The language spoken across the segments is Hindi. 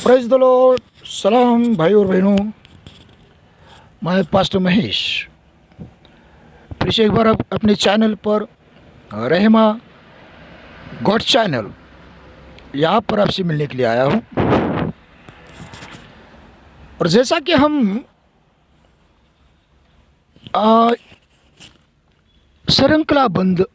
Praise the Lord. सलाम भाई और बहनों, मैं पास्टर महेश फिर से एक बार अपने चैनल पर रहमा गॉड चैनल यहाँ पर आपसे मिलने के लिए आया हूँ। और जैसा कि हम श्रृंखलाबंद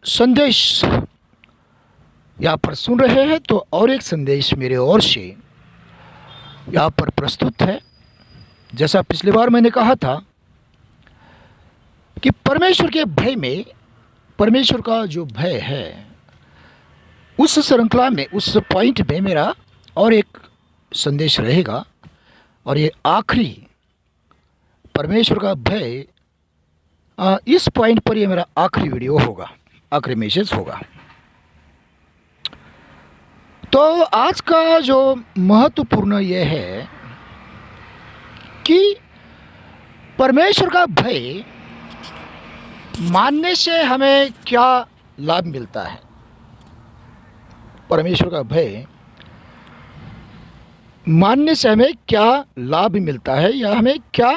संदेश यहाँ पर सुन रहे हैं, तो और एक संदेश मेरे ओर से यहाँ पर प्रस्तुत है। जैसा पिछली बार मैंने कहा था कि परमेश्वर के भय में, परमेश्वर का जो भय है, उस श्रृंखला में, उस पॉइंट में मेरा और एक संदेश रहेगा। और ये आखिरी परमेश्वर का भय, इस पॉइंट पर ये मेरा आखिरी वीडियो होगा, आखिरी मैसेज होगा। तो आज का जो महत्वपूर्ण ये है कि परमेश्वर का भय मानने से हमें क्या लाभ मिलता है। परमेश्वर का भय मानने से हमें क्या लाभ मिलता है, या हमें क्या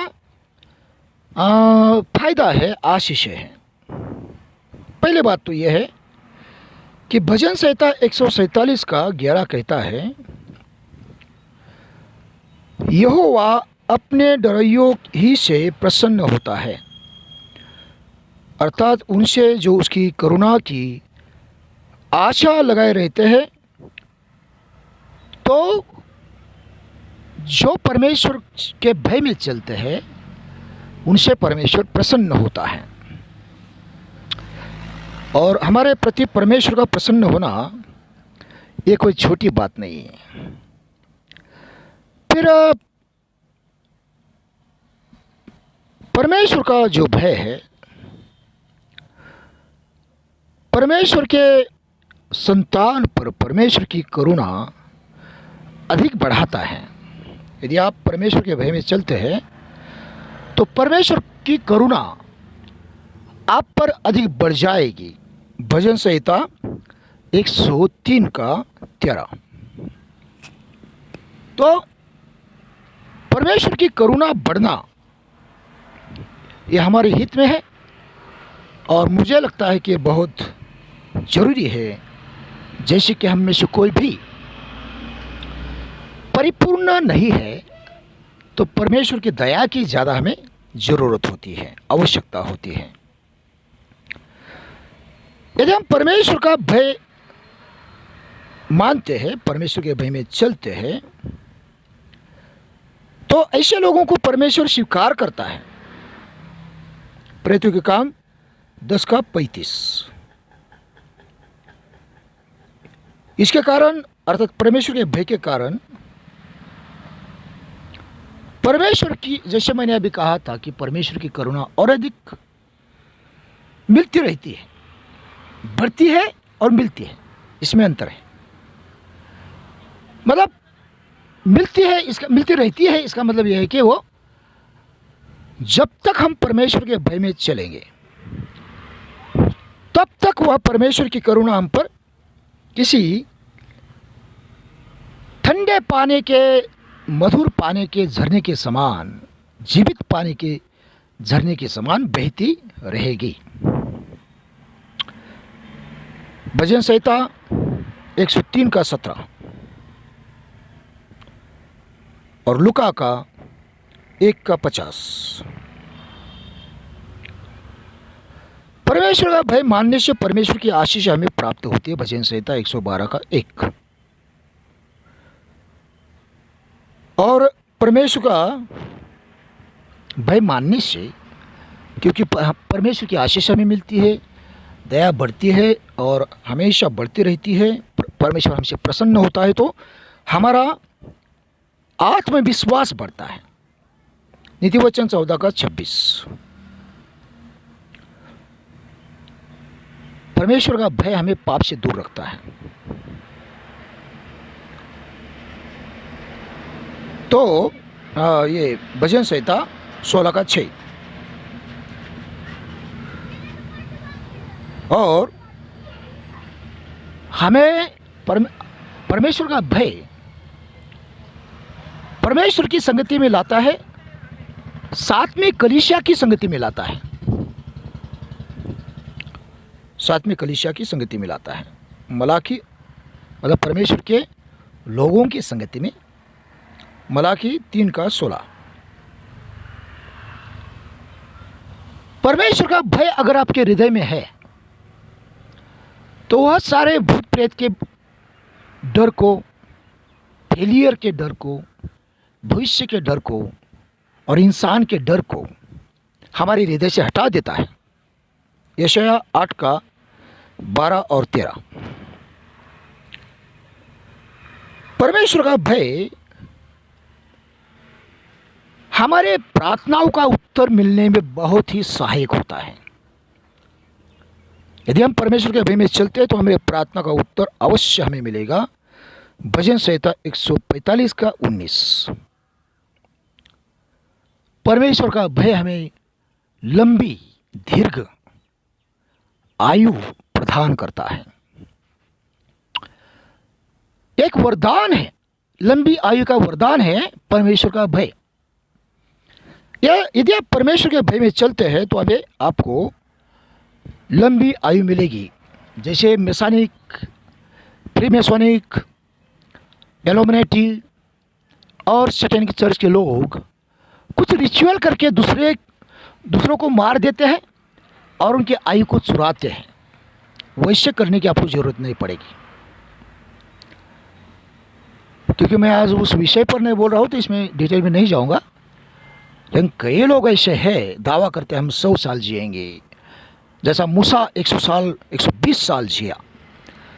फायदा है, आशीष है। पहले बात तो यह है कि भजन संहिता 147 का 11 कहता है, यहोवा अपने डरइयों ही से प्रसन्न होता है, अर्थात उनसे जो उसकी करुणा की आशा लगाए रहते हैं। तो जो परमेश्वर के भय में चलते हैं उनसे परमेश्वर प्रसन्न होता है। और हमारे प्रति परमेश्वर का प्रसन्न होना ये कोई छोटी बात नहीं है। फिर परमेश्वर का जो भय है, परमेश्वर के संतान पर परमेश्वर की करुणा अधिक बढ़ाता है। यदि आप परमेश्वर के भय में चलते हैं तो परमेश्वर की करुणा आप पर अधिक बढ़ जाएगी। भजन संहिता 103 का 13। तो परमेश्वर की करुणा बढ़ना ये हमारे हित में है, और मुझे लगता है कि बहुत ज़रूरी है। जैसे कि हम में से कोई भी परिपूर्ण नहीं है, तो परमेश्वर की दया की ज़्यादा हमें ज़रूरत होती है, आवश्यकता होती है। यदि हम परमेश्वर का भय मानते हैं, परमेश्वर के भय में चलते हैं, तो ऐसे लोगों को परमेश्वर स्वीकार करता है। प्रेरितों के काम 10 का 35। इसके कारण, अर्थात परमेश्वर के भय के कारण, परमेश्वर की, जैसे मैंने अभी कहा था कि परमेश्वर की करुणा और अधिक मिलती रहती है, बढ़ती है और मिलती है, इसमें अंतर है। मतलब मिलती है, इसका मिलती रहती है, इसका मतलब यह है कि वो जब तक हम परमेश्वर के भय में चलेंगे तब तक वह परमेश्वर की करुणा हम पर किसी ठंडे पानी के, मधुर पानी के झरने के समान, जीवित पानी के झरने के समान बहती रहेगी। भजन संहिता 103 का 17 और लुका का 1 का 50। परमेश्वर का भय मानने से परमेश्वर की आशीष हमें प्राप्त होती है। भजन संहिता 112 का 1। और परमेश्वर का भय मानने से, क्योंकि परमेश्वर की आशीष हमें मिलती है, दया बढ़ती है और हमेशा बढ़ती रहती है, परमेश्वर हमसे प्रसन्न होता है, तो हमारा आत्मविश्वास बढ़ता है। नीतिवचन 14 का 26। परमेश्वर का भय हमें पाप से दूर रखता है। तो ये भजन संहिता 16 का 6। और हमें परमेश्वर का भय परमेश्वर की संगति में लाता है, साथ में कलीसिया की संगति में लाता है, साथ में कलीसिया की संगति में लाता है। मलाकी मतलब परमेश्वर के लोगों की संगति में, मलाकी 3:16। परमेश्वर का भय अगर आपके हृदय में है तो वह सारे भूत प्रेत के डर को, फेलियर के डर को, भविष्य के डर को और इंसान के डर को हमारे हृदय से हटा देता है। यशायाह 8:12 और 13। परमेश्वर का भय हमारे प्रार्थनाओं का उत्तर मिलने में बहुत ही सहायक होता है। यदि हम परमेश्वर के भय में चलते हैं तो हमें प्रार्थना का उत्तर अवश्य हमें मिलेगा। भजन संहिता 145:19। परमेश्वर का भय हमें लंबी दीर्घ आयु प्रदान करता है। एक वरदान है, लंबी आयु का वरदान है परमेश्वर का भय। यदि आप परमेश्वर के भय में चलते हैं तो हमें आपको लंबी आयु मिलेगी। जैसे मेसानिक, फ्रीमेसोनिक, एल्यूमिनेटी और सैटेनिक चर्च के लोग कुछ रिचुअल करके दूसरों को मार देते हैं और उनकी आयु को चुराते हैं। वैसे करने की आपको ज़रूरत नहीं पड़ेगी, क्योंकि मैं आज उस विषय पर नहीं बोल रहा हूँ तो इसमें डिटेल में नहीं जाऊँगा। लेकिन कई लोग ऐसे हैं, दावा करते हैं हम 100 साल जिएंगे, जैसा मूसा 120 साल जिया,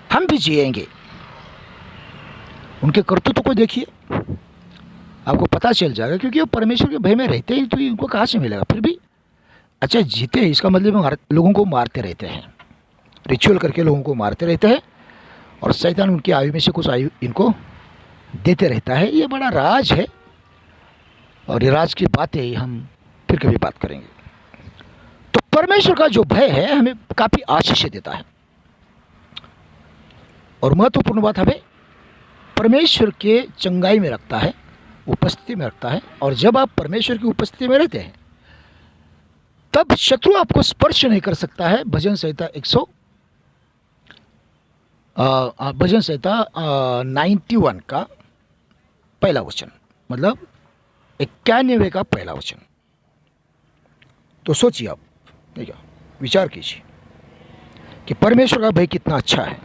हम भी जिएंगे। उनके कर्तव्य को देखिए, आपको पता चल जाएगा, क्योंकि वो परमेश्वर के भय में रहते हैं तो इनको कहाँ से मिलेगा। फिर भी अच्छा जीते हैं, इसका मतलब लोगों को मारते रहते हैं, रिचुअल करके लोगों को मारते रहते हैं और शैतान उनकी आयु में से कुछ आयु इनको देते रहता है। ये बड़ा राज है और ये राज की बातें हम फिर कभी बात करेंगे। तो परमेश्वर का जो भय है हमें काफ़ी आशीष देता है और महत्वपूर्ण बात हमें परमेश्वर के चंगाई में रखता है, उपस्थिति में रखता है। और जब आप परमेश्वर की उपस्थिति में रहते हैं तब शत्रु आपको स्पर्श नहीं कर सकता है। भजन संहिता 91 का पहला वचन, मतलब 91 का पहला वचन। तो सोचिए आप, ठीक है, विचार कीजिए कि परमेश्वर का भय कितना अच्छा है।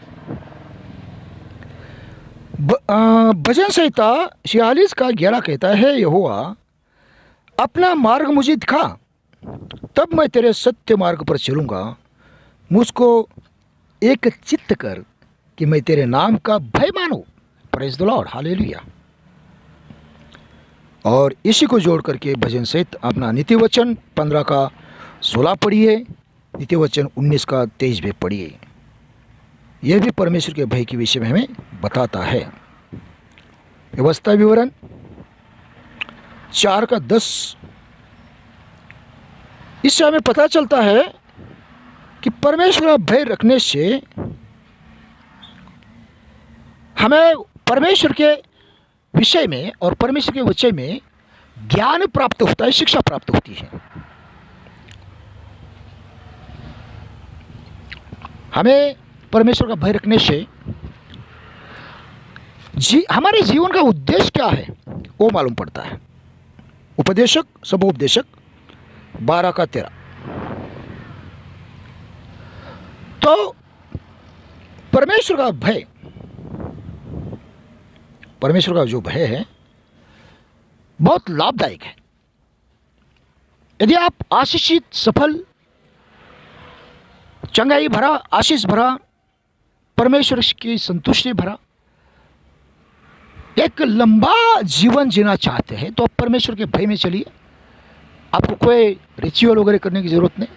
भजन संहिता 46 का 11 कहता है, यहोवा अपना मार्ग मुझे दिखा, तब मैं तेरे सत्य मार्ग पर चलूँगा। मुझको एक चित्त कर कि मैं तेरे नाम का भय मानूं। Praise the lord, hallelujah. और इसी को जोड़ करके भजन सहित अपना नीति वचन 15 का 16 पढ़िए, नीति वचन 19 का 23 भी पढ़िए। यह भी परमेश्वर के भय के विषय में हमें बताता है। व्यवस्था विवरण 4 का 10। इससे हमें पता चलता है कि परमेश्वर का भय रखने से हमें परमेश्वर के विषय में और परमेश्वर के विषय में ज्ञान प्राप्त होता है, शिक्षा प्राप्त होती है। हमें परमेश्वर का भय रखने से हमारे जीवन का उद्देश्य क्या है वो मालूम पड़ता है। उपदेशक सबोपदेशक 12 का 13। तो परमेश्वर का भय, परमेश्वर का जो भय है बहुत लाभदायक है। यदि आप आशीषित, सफल, चंगाई भरा, आशीष भरा, परमेश्वर की संतुष्टि भरा एक लंबा जीवन जीना चाहते हैं तो आप परमेश्वर के भय में चलिए। आपको कोई रिचुअल वगैरह करने की ज़रूरत नहीं,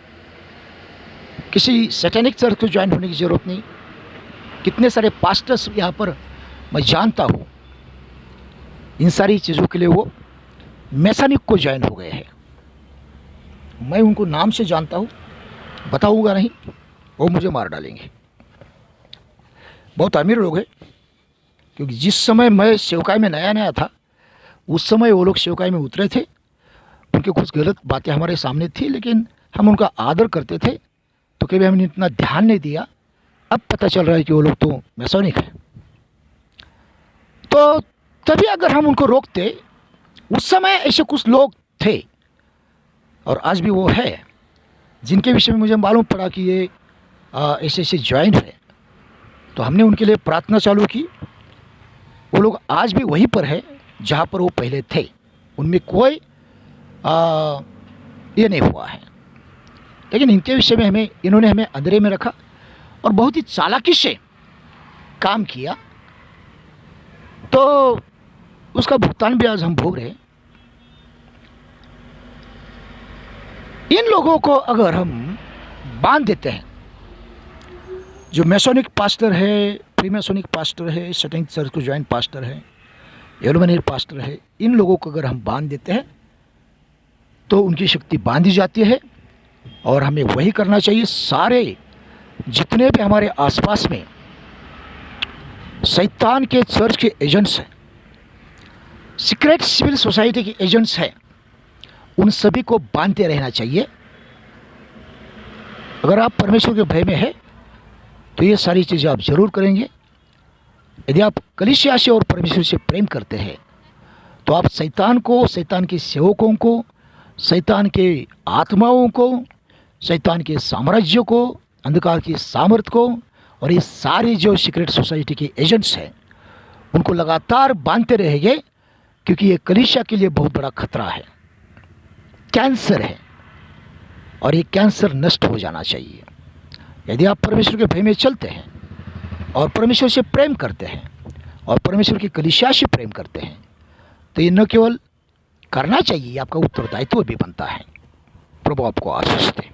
किसी सैटेनिक चर्च को ज्वाइन होने की ज़रूरत नहीं। कितने सारे पास्टर्स यहाँ पर मैं जानता हूँ, इन सारी चीज़ों के लिए वो मैसानिक को ज्वाइन हो गए हैं। मैं उनको नाम से जानता हूँ, बताऊँगा नहीं, वो मुझे मार डालेंगे। बहुत अमीर लोग हैं क्योंकि जिस समय मैं सेवकाई में नया नया था उस समय वो लोग सेवकाई में उतरे थे। उनके कुछ गलत बातें हमारे सामने थी, लेकिन हम उनका आदर करते थे, तो कभी हमने इतना ध्यान नहीं दिया। अब पता चल रहा है कि वो लोग तो मैसोनिक है। तो तभी अगर हम उनको रोकते, उस समय ऐसे कुछ लोग थे और आज भी वो है जिनके विषय में मुझे मालूम पड़ा कि ये ऐसे ऐसे ज्वाइन है, तो हमने उनके लिए प्रार्थना चालू की। वो लोग आज भी वहीं पर है जहाँ पर वो पहले थे, उनमें कोई ये नहीं हुआ है। लेकिन इनके विषय में इन्होंने हमें अंधेरे में रखा और बहुत ही चालाकी से काम किया, तो उसका भुगतान भी आज हम भोग रहे हैं। इन लोगों को अगर हम बांध देते हैं, जो मैसोनिक पास्टर है, प्री मैसोनिक पास्टर है, सैटेनिक चर्च को ज्वाइन पास्टर है, एल्यूमिनियम पास्टर है, इन लोगों को अगर हम बांध देते हैं तो उनकी शक्ति बांधी जाती है। और हमें वही करना चाहिए। सारे जितने भी हमारे आसपास में शैतान के चर्च के एजेंट्स हैं, सीक्रेट सिविल सोसाइटी के एजेंट्स हैं, उन सभी को बांधते रहना चाहिए। अगर आप परमेश्वर के भय में है तो ये सारी चीज़ें आप जरूर करेंगे। यदि आप कलीसिया से और परमेश्वर से प्रेम करते हैं तो आप शैतान को, शैतान के सेवकों को, शैतान के आत्माओं को, शैतान के साम्राज्य को, अंधकार की सामर्थ को और ये सारे जो सीक्रेट सोसाइटी के एजेंट्स हैं उनको लगातार बांधते रहेंगे, क्योंकि ये कलीसिया के लिए बहुत बड़ा खतरा है, कैंसर है, और ये कैंसर नष्ट हो जाना चाहिए। यदि आप परमेश्वर के भय में चलते हैं और परमेश्वर से प्रेम करते हैं और परमेश्वर की कलीसिया से प्रेम करते हैं तो ये न केवल करना चाहिए, आपका उत्तरदायित्व भी बनता है। प्रभु आपको आशीष दे।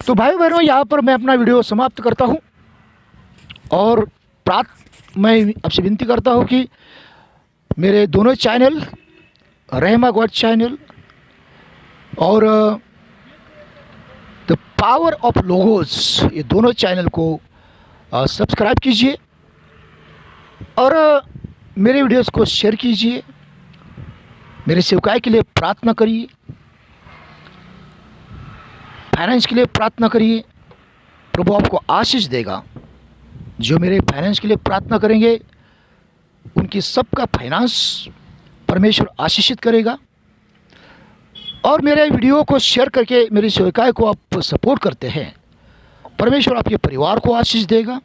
तो भाई बहनों, यहाँ पर मैं अपना वीडियो समाप्त करता हूँ और मैं आपसे विनती करता हूँ कि मेरे दोनों चैनल, रहमा गॉड चैनल और द पावर ऑफ लोगोस, ये दोनों चैनल को सब्सक्राइब कीजिए और मेरे वीडियोस को शेयर कीजिए। मेरे सेवकाई के लिए प्रार्थना करिए, फाइनेंस के लिए प्रार्थना करिए। प्रभु आपको आशीष देगा। जो मेरे फाइनेंस के लिए प्रार्थना करेंगे उनकी सबका फाइनेंस परमेश्वर आशीषित करेगा। और मेरे वीडियो को शेयर करके मेरी सेवकाई को आप सपोर्ट करते हैं, परमेश्वर आपके परिवार को आशीष देगा।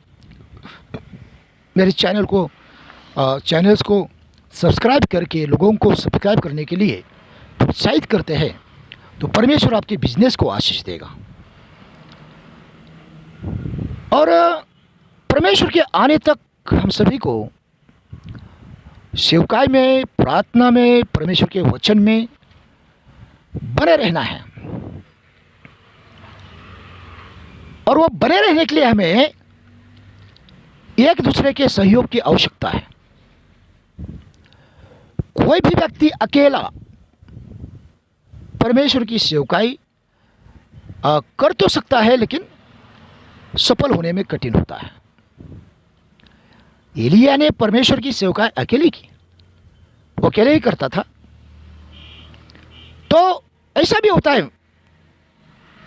मेरे चैनल्स को सब्सक्राइब करके लोगों को सब्सक्राइब करने के लिए प्रोत्साहित करते हैं तो परमेश्वर आपके बिजनेस को आशीष देगा। और परमेश्वर के आने तक हम सभी को सेवकाई में, प्रार्थना में, परमेश्वर के वचन में बने रहना है। और वो बने रहने के लिए हमें एक दूसरे के सहयोग की आवश्यकता है। कोई भी व्यक्ति अकेला परमेश्वर की सेवकाई कर तो सकता है, लेकिन सफल होने में कठिन होता है। एलिया ने परमेश्वर की सेवकाई अकेले की, वो अकेले ही करता था। तो ऐसा भी होता है,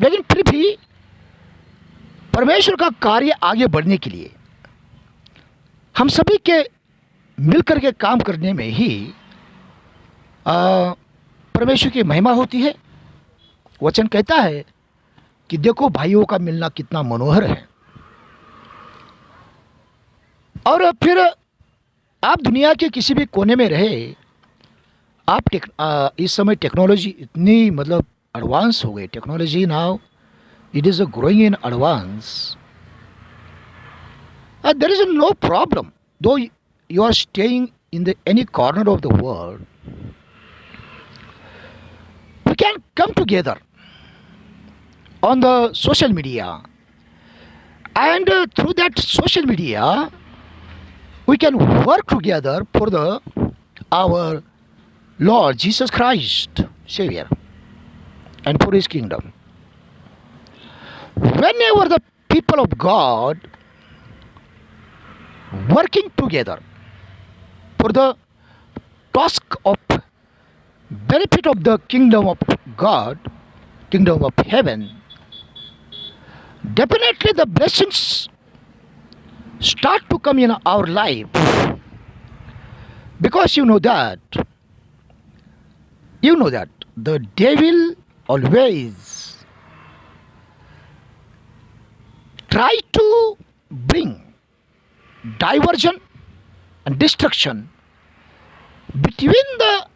लेकिन फिर भी परमेश्वर का कार्य आगे बढ़ने के लिए हम सभी के मिलकर के काम करने में ही परमेश्वर की महिमा होती है। वचन कहता है कि देखो भाइयों का मिलना कितना मनोहर है। और फिर आप दुनिया के किसी भी कोने में रहे, आप इस समय टेक्नोलॉजी इतनी एडवांस हो गई। Technology now it is growing in advance. There is no problem, though you are staying in any corner of the world. We can come together on the social media, and through that social media, we can work together for our Lord Jesus Christ, Savior, and for His kingdom. Whenever the people of God working together for the task of benefit of the kingdom of God, kingdom of heaven, definitely the blessings start to come in our life, because you know that the devil always try to bring diversion and destruction between the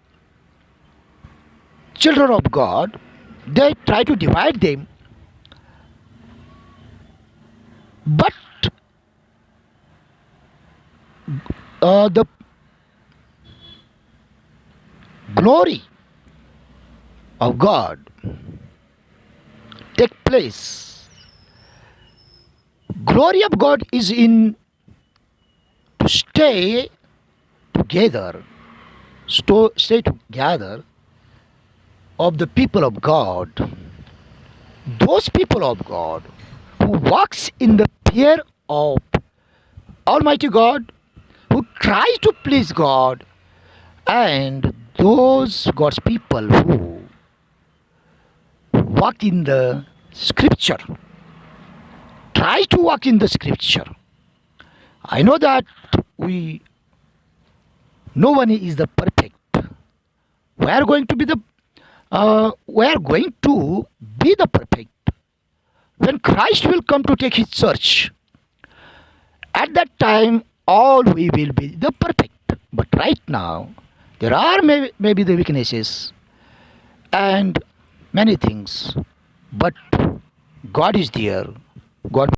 children of God. They try to divide them, but the glory of God take place. Glory of God is in to stay together, stay together of the people of God. Those people of God who walks in the fear of Almighty God, who try to please God, and those God's people who walk in the scripture, try to walk in the scripture. I know that we no one is the perfect. We are going to be the perfect when Christ will come to take his church. At that time, all we will be the perfect. But right now, there are maybe the weaknesses and many things. But God is there. God